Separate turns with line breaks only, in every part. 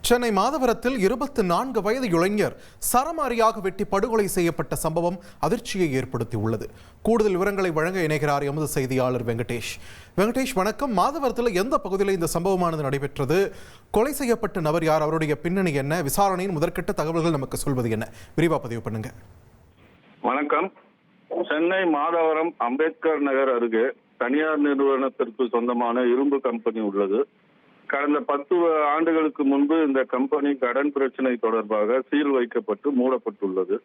சென்னை மாதவரத்தில் 24 வயது இளைஞர் சரமாரியாக வெட்டி படுகொலை செய்யப்பட்ட சம்பவம் அதிர்ச்சியை ஏற்படுத்தியுள்ளது. கூடுதல் விவரங்களை வழங்க இணைகிறார் எமது செய்தியாளர் வெங்கடேஷ். வணக்கம். மாதவரத்தில் எந்த பகுதியில் இந்த சம்பவமானது நடைபெற்றது? கொலை செய்யப்பட்ட நபர் யார்? அவருடைய பின்னணி என்ன? விசாரணையின் முதற்கட்ட தகவல்கள் நமக்கு சொல்வது என்ன? விரிவா பதிவு பண்ணுங்க.
வணக்கம். சென்னை மாதவரம் அம்பேத்கர் நகர் அருகே தனியார் நிறுவனத்திற்கு சொந்தமான இரும்பு கம்பெனி உள்ளது. கடந்த 10 ஆண்டுகளுக்கு முன்பு இந்த கம்பெனி கடன் பிரச்சனை தொடர்பாக சீல் வைக்கப்பட்டு மூடப்பட்டுள்ளது.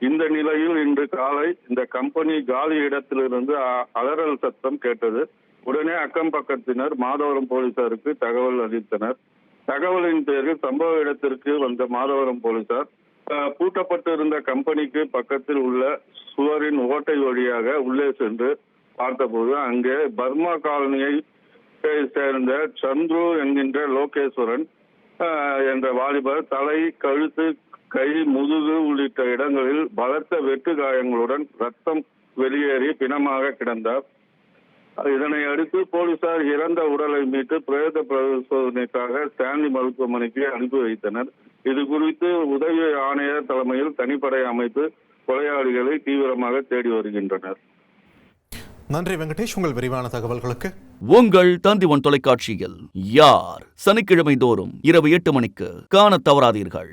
இந்த நிலையில் இன்று காலை இந்த கம்பெனி காலி இடத்திலிருந்து அலறல் சத்தம் கேட்டது. உடனே அக்கம் பக்கத்தினர் மாதவரம் போலீசாருக்கு தகவல் அளித்தனர். தகவலின் பேரில் சம்பவ இடத்திற்கு வந்த மாதவரம் போலீசார் பூட்டப்பட்டு இருந்த கம்பெனிக்கு பக்கத்தில் உள்ள சுவரின் ஓட்டை வழியாக உள்ளே சென்று பார்த்தபோது அங்கே பர்மா காலனியை சேர்ந்த சந்துரு என்கின்ற லோகேஸ்வரன் என்ற வாலிபர் தலை, கழுத்து, கை, முதுகு உள்ளிட்ட இடங்களில் பலத்த வெட்டு காயங்களுடன் ரத்தம் வெளியேறி பிணமாக கிடந்தார். இதனை அடுத்து போலீசார் இறந்த உடலை மீட்டு பிரேத பரிசோதனைக்காக ஸ்டான்லி மருத்துவமனைக்கு அனுப்பி வைத்தனர். இது குறித்து உதவி ஆணையர் தலைமையில் தனிப்படை அமைத்து கொலையாளிகளை தீவிரமாக தேடி வருகின்றனர்.
நன்றி வெங்கடேஷ், உங்கள் விரிவான தகவல்களுக்கு.
உங்கள் தந்திவன் தொலைக்காட்சியில் யார் சனிக்கிழமை தோறும் இரவு 8 மணிக்கு காணத் தவறாதீர்கள்.